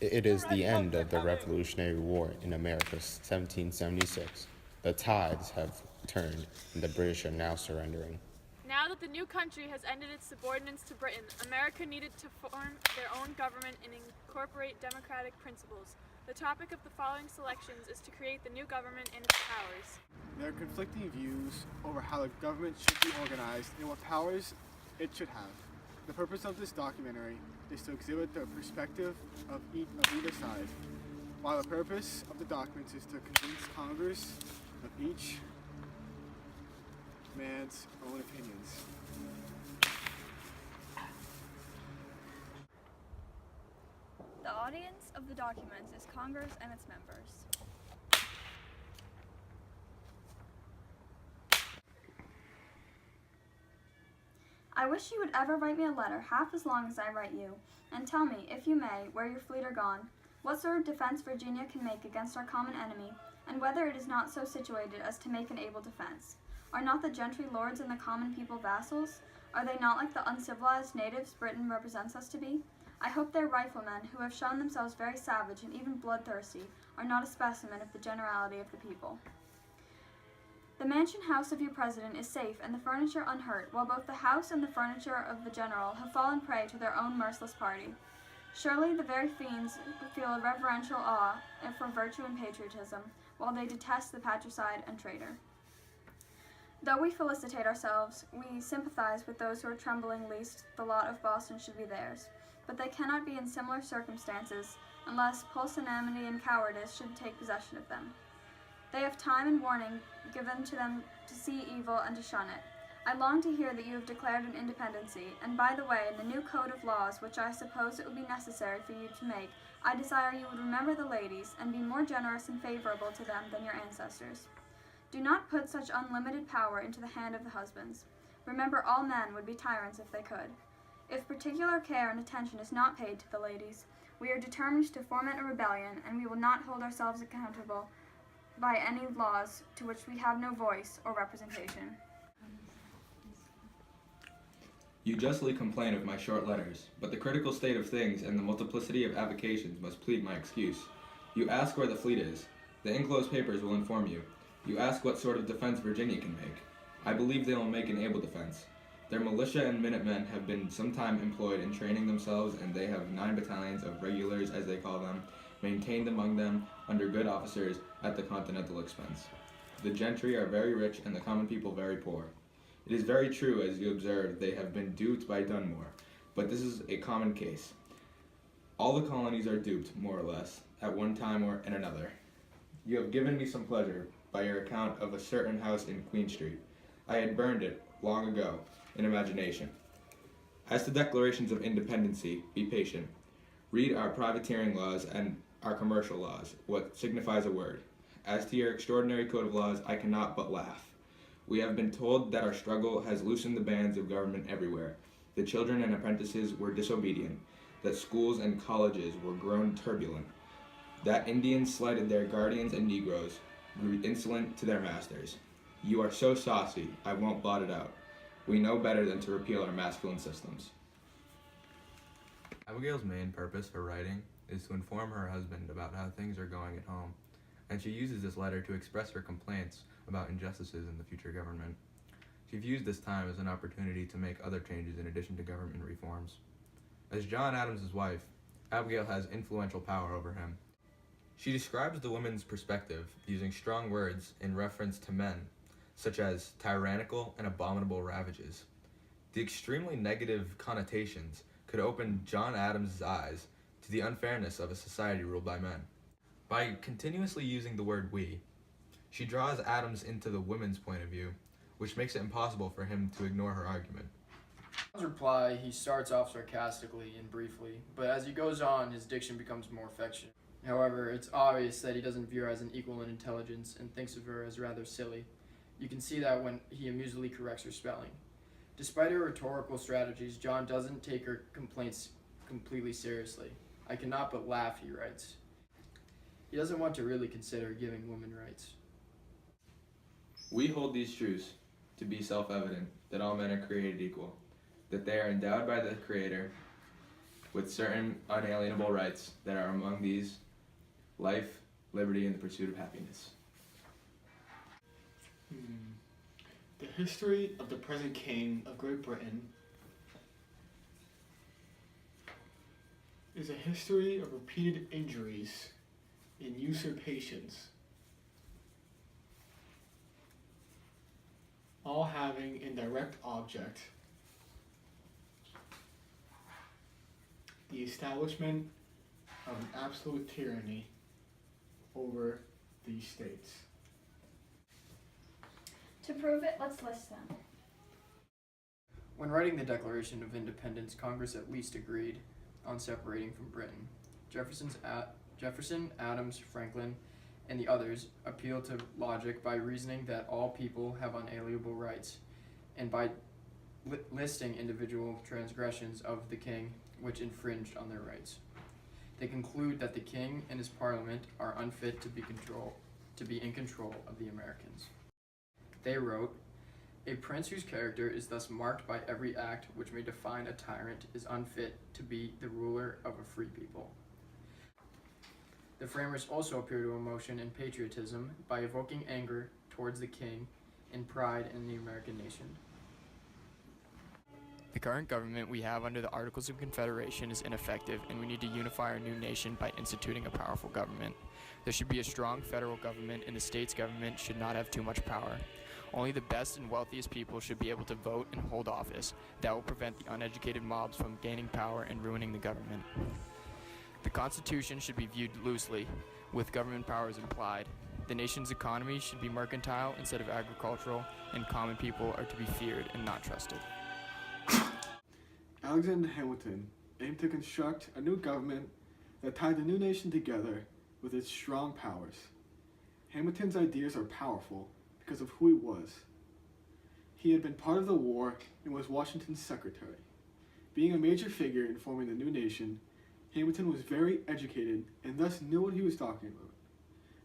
It is the end of the Revolutionary War in America, 1776. The tides have turned, and the British are now surrendering. Now that the new country has ended its subordinance to Britain, America needed to form their own government and incorporate democratic principles. The topic of the following selections is to create the new government and its powers. There are conflicting views over how the government should be organized and what powers it should have. The purpose of this documentary is to exhibit the perspective of either side, while the purpose of the documents is to convince Congress of each man's own opinions. The audience of the documents is Congress and its members. I wish you would ever write me a letter half as long as I write you, and tell me, if you may, where your fleet are gone, what sort of defense Virginia can make against our common enemy, and whether it is not so situated as to make an able defense. Are not the gentry lords and the common people vassals? Are they not like the uncivilized natives Britain represents us to be? I hope their riflemen, who have shown themselves very savage and even bloodthirsty, are not a specimen of the generality of the people. The mansion house of your president is safe and the furniture unhurt, while both the house and the furniture of the general have fallen prey to their own merciless party. Surely the very fiends feel a reverential awe for virtue and patriotism, while they detest the patricide and traitor. Though we felicitate ourselves, we sympathize with those who are trembling lest the lot of Boston should be theirs, but they cannot be in similar circumstances unless pusillanimity and cowardice should take possession of them. They have time and warning given to them to see evil and to shun it. I long to hear that you have declared an independency, and by the way, in the new code of laws which I suppose it would be necessary for you to make, I desire you would remember the ladies, and be more generous and favorable to them than your ancestors. Do not put such unlimited power into the hand of the husbands. Remember, all men would be tyrants if they could. If particular care and attention is not paid to the ladies, we are determined to foment a rebellion, and we will not hold ourselves accountable by any laws to which we have no voice or representation. You justly complain of my short letters, but the critical state of things and the multiplicity of avocations must plead my excuse. You ask where the fleet is. The enclosed papers will inform you. You ask what sort of defense Virginia can make. I believe they will make an able defense. Their militia and Minutemen have been some time employed in training themselves, and they have 9 battalions of regulars, as they call them, maintained among them under good officers at the continental expense. The gentry are very rich and the common people very poor. It is very true, as you observed, they have been duped by Dunmore, but this is a common case. All the colonies are duped, more or less, at one time or in another. You have given me some pleasure by your account of a certain house in Queen Street. I had burned it, long ago, in imagination. As to declarations of independency, be patient. Read our privateering laws and our commercial laws, what signifies a word. As to your extraordinary code of laws, I cannot but laugh. We have been told that our struggle has loosened the bands of government everywhere. The children and apprentices were disobedient, that schools and colleges were grown turbulent, that Indians slighted their guardians and Negroes, grew insolent to their masters. You are so saucy, I won't blot it out. We know better than to repeal our masculine systems. Abigail's main purpose for writing is to inform her husband about how things are going at home, and she uses this letter to express her complaints about injustices in the future government. She views this time as an opportunity to make other changes in addition to government reforms. As John Adams' wife, Abigail has influential power over him. She describes the woman's perspective using strong words in reference to men, such as tyrannical and abominable ravages. The extremely negative connotations could open John Adams' eyes to the unfairness of a society ruled by men. By continuously using the word we, she draws Adams into the women's point of view, which makes it impossible for him to ignore her argument. In his reply, he starts off sarcastically and briefly, but as he goes on, his diction becomes more affectionate. However, it's obvious that he doesn't view her as an equal in intelligence and thinks of her as rather silly. You can see that when he amusedly corrects her spelling. Despite her rhetorical strategies, John doesn't take her complaints completely seriously. I cannot but laugh, he writes. He doesn't want to really consider giving women rights. We hold these truths to be self-evident, that all men are created equal, that they are endowed by the Creator with certain unalienable rights that are among these life, liberty, and the pursuit of happiness. The history of the present King of Great Britain is a history of repeated injuries and usurpations, all having in direct object the establishment of an absolute tyranny over these states. To prove it, let's list them. When writing the Declaration of Independence, Congress at least agreed on separating from Britain. Jefferson, Adams, Franklin, and the others appealed to logic by reasoning that all people have unalienable rights, and by listing individual transgressions of the king which infringed on their rights. They conclude that the king and his parliament are unfit to be in control of the Americans. They wrote, "A prince whose character is thus marked by every act which may define a tyrant is unfit to be the ruler of a free people." The framers also appear to emotion and patriotism by evoking anger towards the king and pride in the American nation. The current government we have under the Articles of Confederation is ineffective, and we need to unify our new nation by instituting a powerful government. There should be a strong federal government, and the state's government should not have too much power. Only the best and wealthiest people should be able to vote and hold office. That will prevent the uneducated mobs from gaining power and ruining the government. The Constitution should be viewed loosely, with government powers implied. The nation's economy should be mercantile instead of agricultural, and common people are to be feared and not trusted. Alexander Hamilton aimed to construct a new government that tied the new nation together with its strong powers. Hamilton's ideas are powerful because of who he was. He had been part of the war and was Washington's secretary. Being a major figure in forming the new nation, Hamilton was very educated and thus knew what he was talking about.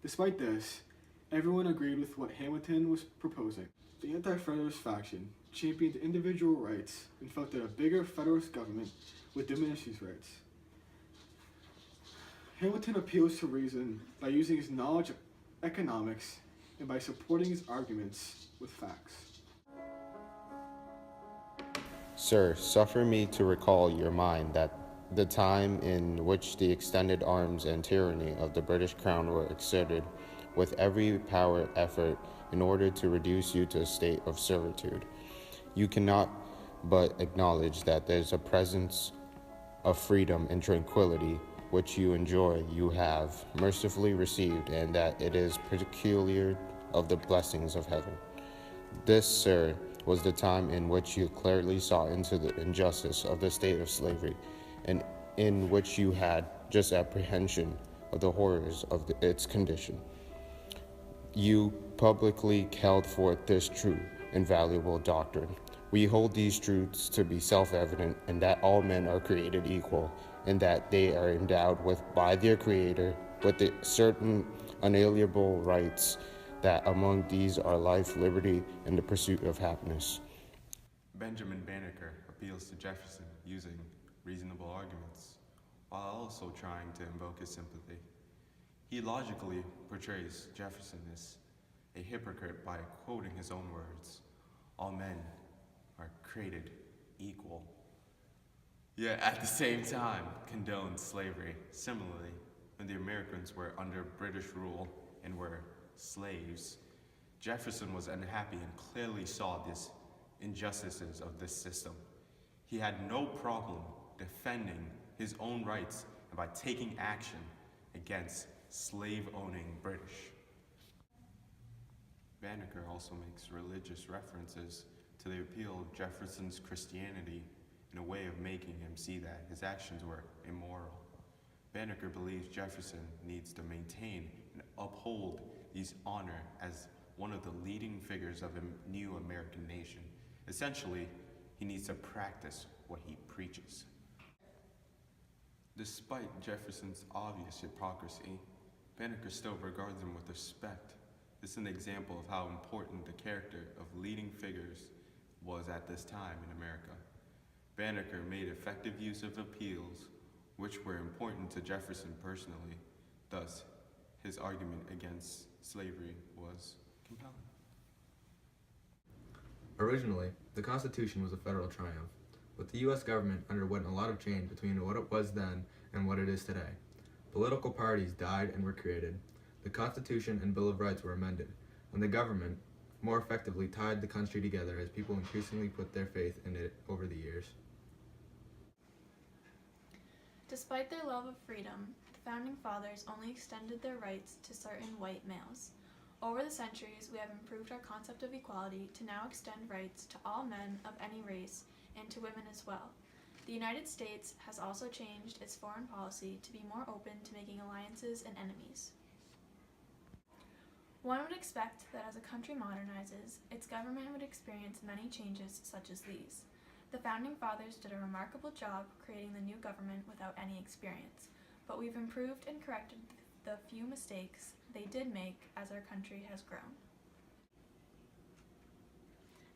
Despite this, everyone agreed with what Hamilton was proposing. The Anti-Federalist faction championed individual rights and felt that a bigger Federalist government would diminish these rights. Hamilton appeals to reason by using his knowledge of economics and by supporting his arguments with facts. Sir, suffer me to recall your mind that the time in which the extended arms and tyranny of the British Crown were exerted with every power effort in order to reduce you to a state of servitude. You cannot but acknowledge that there's a presence of freedom and tranquility which you enjoy, you have mercifully received, and that it is peculiar of the blessings of heaven. This, sir, was the time in which you clearly saw into the injustice of the state of slavery, and in which you had just apprehension of the horrors of its condition. You publicly held forth this true and valuable doctrine. We hold these truths to be self-evident, and that all men are created equal, and that they are endowed with, by their Creator, with the certain unalienable rights, that among these are life, liberty, and the pursuit of happiness. Benjamin Banneker appeals to Jefferson using reasonable arguments, while also trying to invoke his sympathy. He logically portrays Jefferson as a hypocrite by quoting his own words, "All men are created equal," yet at the same time condoned slavery. Similarly, when the Americans were under British rule and were slaves, Jefferson was unhappy and clearly saw these injustices of this system. He had no problem defending his own rights and by taking action against slave-owning British. Banneker also makes religious references to the appeal of Jefferson's Christianity in a way of making him see that his actions were immoral. Banneker believes Jefferson needs to maintain and uphold his honor as one of the leading figures of a new American nation. Essentially, he needs to practice what he preaches. Despite Jefferson's obvious hypocrisy, Banneker still regards him with respect. This is an example of how important the character of leading figures was at this time in America. Banneker made effective use of appeals, which were important to Jefferson personally. Thus, his argument against slavery was compelling. Originally, the Constitution was a federal triumph, but the U.S. government underwent a lot of change between what it was then and what it is today. Political parties died and were created, the Constitution and Bill of Rights were amended, and the government more effectively tied the country together as people increasingly put their faith in it over the years. Despite their love of freedom, the Founding Fathers only extended their rights to certain white males. Over the centuries, we have improved our concept of equality to now extend rights to all men of any race and to women as well. The United States has also changed its foreign policy to be more open to making alliances and enemies. One would expect that as a country modernizes, its government would experience many changes such as these. The Founding Fathers did a remarkable job creating the new government without any experience, but we've improved and corrected the few mistakes they did make as our country has grown.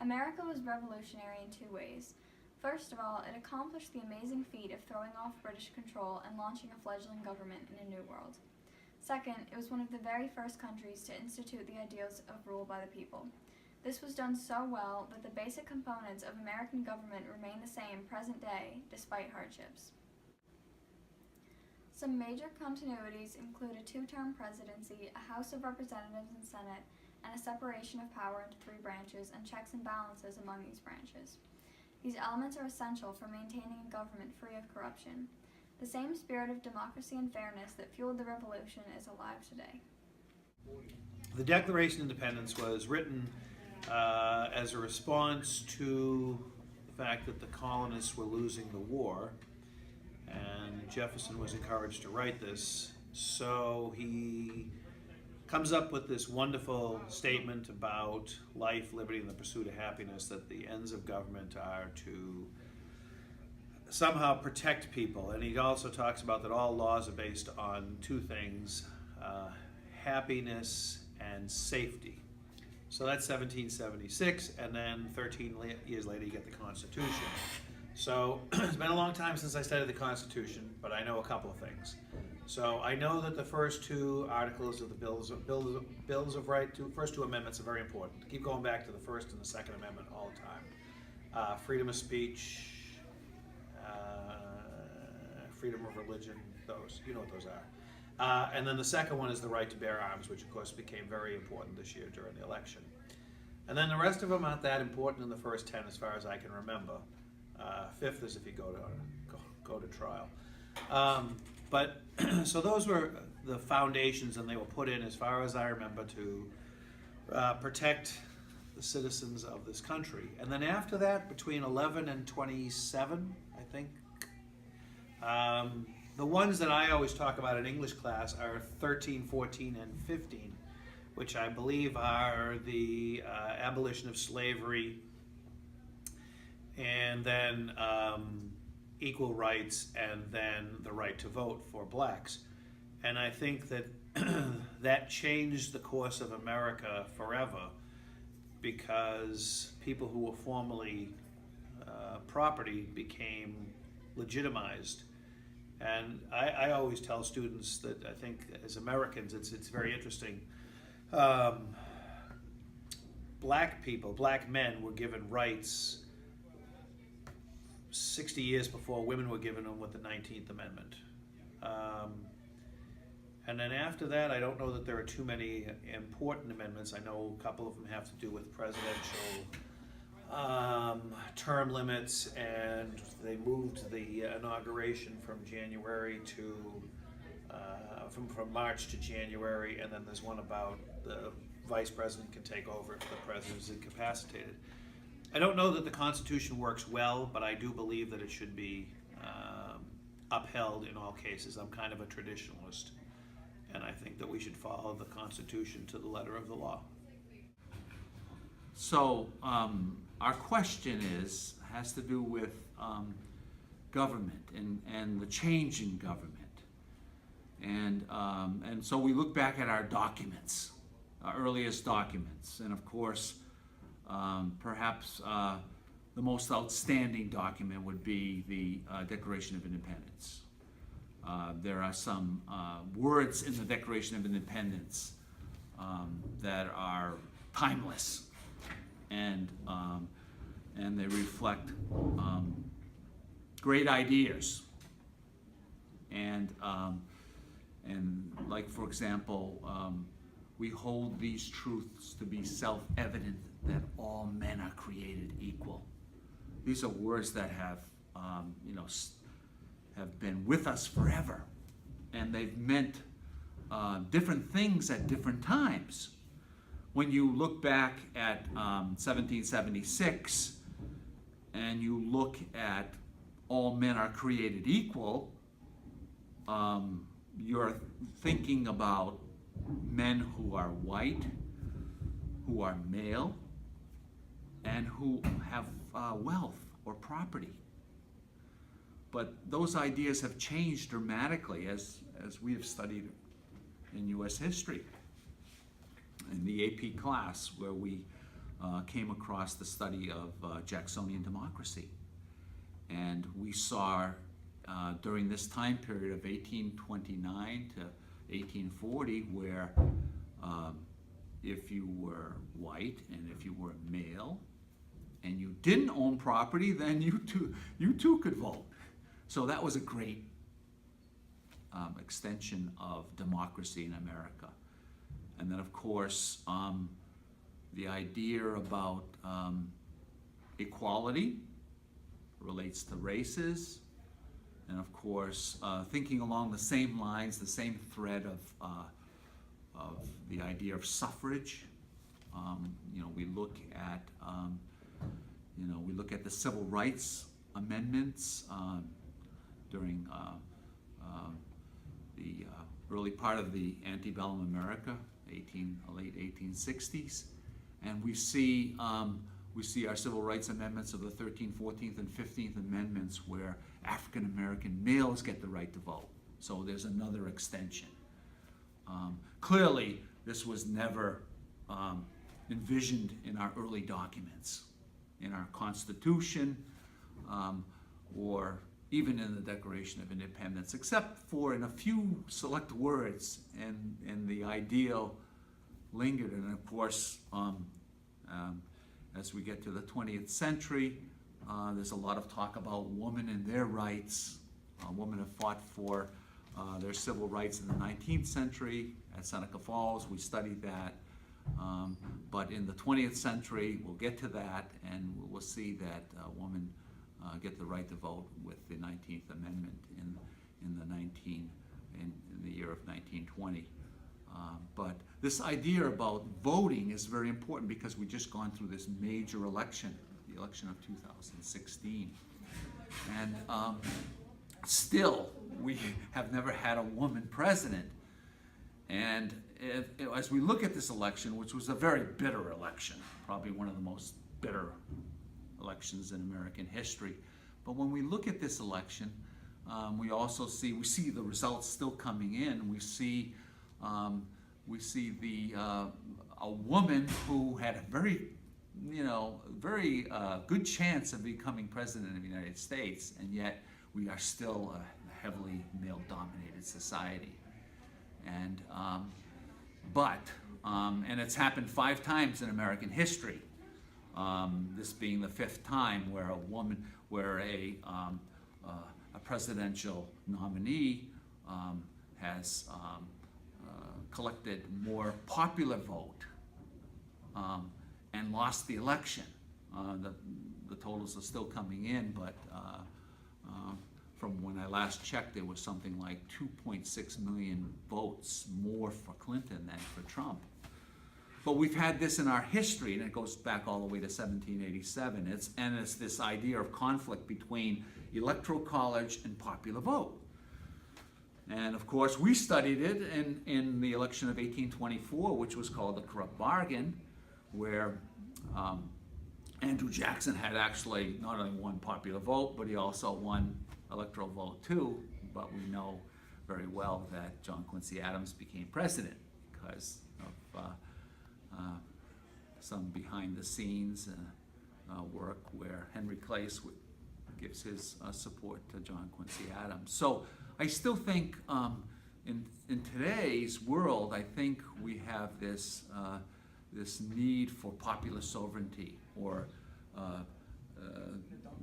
America was revolutionary in two ways. First of all, it accomplished the amazing feat of throwing off British control and launching a fledgling government in a new world. Second, it was one of the very first countries to institute the ideals of rule by the people. This was done so well that the basic components of American government remain the same present day, despite hardships. Some major continuities include a two-term presidency, a House of Representatives and Senate, and a separation of power into three branches and checks and balances among these branches. These elements are essential for maintaining a government free of corruption. The same spirit of democracy and fairness that fueled the Revolution is alive today. The Declaration of Independence was written as a response to the fact that the colonists were losing the war, and Jefferson was encouraged to write this. So he comes up with this wonderful statement about life, liberty, and the pursuit of happiness, that the ends of government are to somehow protect people. And he also talks about that all laws are based on two things, happiness and safety. So that's 1776, and then 13 years later you get the Constitution. So it's been a long time since I studied the Constitution, but I know a couple of things. So I know that the first two articles of the Bills of Rights, first two amendments are very important. Keep going back to the First and the Second Amendment all the time. Freedom of speech, freedom of religion, those, you know what those are. And then the second one is the right to bear arms, which of course became very important this year during the election. And then the rest of them aren't that important in the first 10 as far as I can remember. Fifth is if you go to trial. But so those were the foundations, and they were put in, as far as I remember, to protect the citizens of this country. And then after that, between 11 and 27, I think, the ones that I always talk about in English class are 13, 14, and 15, which I believe are the abolition of slavery, and then equal rights, and then the right to vote for blacks. And I think that that changed the course of America forever, because people who were formerly property became legitimized. And I always tell students that I think as Americans it's very interesting. Black men were given rights 60 years before women were given them with the 19th Amendment. And then after that, I don't know that there are too many important amendments. I know a couple of them have to do with presidential term limits, and they moved the inauguration from January to, from March to January, and then there's one about the vice president can take over if the president is incapacitated. I don't know that the Constitution works well, but I do believe that it should be upheld in all cases. I'm kind of a traditionalist, and I think that we should follow the Constitution to the letter of the law. So our question has to do with government and the change in government. And so we look back at our documents, our earliest documents, and of course, perhaps the most outstanding document would be the Declaration of Independence. There are some words in the Declaration of Independence that are timeless, and they reflect great ideas. And like, for example, we hold these truths to be self-evident that all men are created equal. These are words that have, have been with us forever, and they've meant different things at different times. When you look back at 1776 and you look at all men are created equal, you're thinking about men who are white, who are male, and who have wealth or property. But those ideas have changed dramatically as we have studied in U.S. history. In the AP class, where we came across the study of Jacksonian democracy. And we saw during this time period of 1829 to 1840, where if you were white and if you were male and you didn't own property, then you too could vote. So that was a great extension of democracy in America. And then, of course, the idea about equality relates to races, and of course, thinking along the same lines, the same thread of the idea of suffrage. We look at the civil rights amendments during the early part of the antebellum America, late 1860s, and we see our civil rights amendments of the 13th, 14th, and 15th Amendments, where African American males get the right to vote. So there's another extension. Clearly, this was never envisioned in our early documents, in our Constitution, or even in the Declaration of Independence, except for in a few select words, and the ideal lingered. And of course, as we get to the 20th century, there's a lot of talk about women and their rights. Women have fought for their civil rights in the 19th century. At Seneca Falls, we studied that. But in the 20th century, we'll get to that, and we'll see that women get the right to vote with the 19th Amendment in the year of 1920. But this idea about voting is very important, because we've just gone through this major election, the election of 2016. And still, we have never had a woman president. And as we look at this election, which was a very bitter election, probably one of the most bitter elections in American history, but when we look at this election, we also see the results still coming in. We see a woman who had a very good chance of becoming president of the United States, and yet we are still a heavily male-dominated society. And and it's happened 5 times in American history. This being the 5th time where a presidential nominee has collected more popular vote and lost the election. The totals are still coming in, but from when I last checked, there was something like 2.6 million votes more for Clinton than for Trump. But we've had this in our history, and it goes back all the way to 1787. It's this idea of conflict between electoral college and popular vote. And of course, we studied it in the election of 1824, which was called the corrupt bargain, where Andrew Jackson had actually not only won popular vote, but he also won electoral vote too. But we know very well that John Quincy Adams became president because of some behind the scenes work where Henry Clay gives his support to John Quincy Adams. So I still think in today's world, I think we have this need for popular sovereignty, or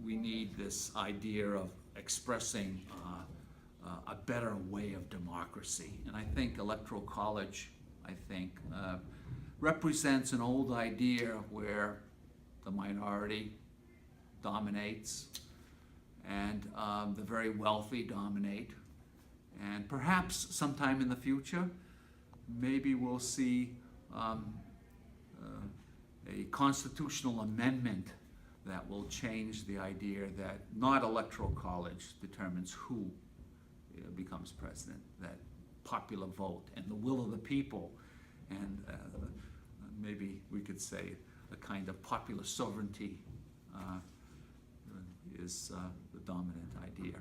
we need this idea of expressing a better way of democracy. And I think Electoral College, represents an old idea where the minority dominates and the very wealthy dominate. And perhaps sometime in the future, maybe we'll see a constitutional amendment that will change the idea that not Electoral College determines who becomes president, that popular vote and the will of the people, and maybe we could say a kind of popular sovereignty is the dominant idea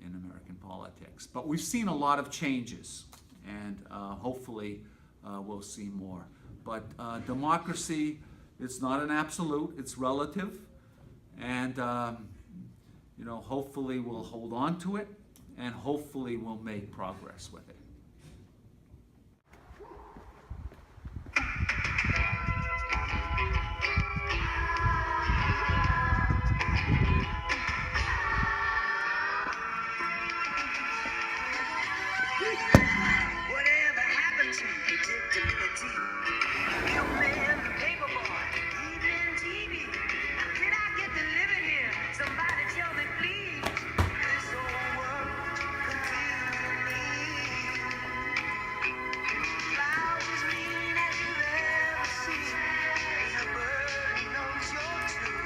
in American politics. But we've seen a lot of changes, and hopefully we'll see more. But democracy, it's not an absolute, it's relative, and hopefully we'll hold on to it, and hopefully we'll make progress with it. Whatever happened to predictability? Milkman, paperboy, evening TV. Can I get delivered here? Somebody tell me, please. This whole world confusing me. Clouds as mean as you've ever seen. Ain't a bird who knows you're true.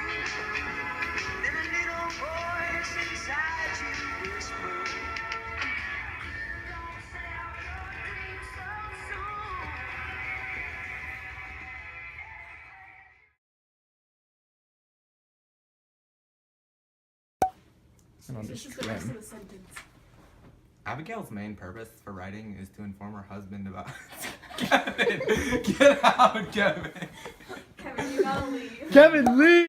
Then a little voice inside you whispers. This is the rest of the sentence. Abigail's main purpose for writing is to inform her husband about. Kevin! Get out, Kevin! Kevin, you gotta leave. Kevin, leave!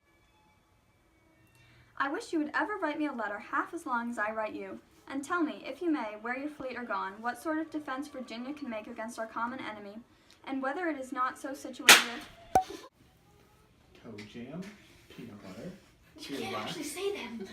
I wish you would ever write me a letter half as long as I write you, and tell me, if you may, where your fleet are gone, what sort of defense Virginia can make against our common enemy, and whether it is not so situated. Toe jam, peanut butter. You can't actually say them.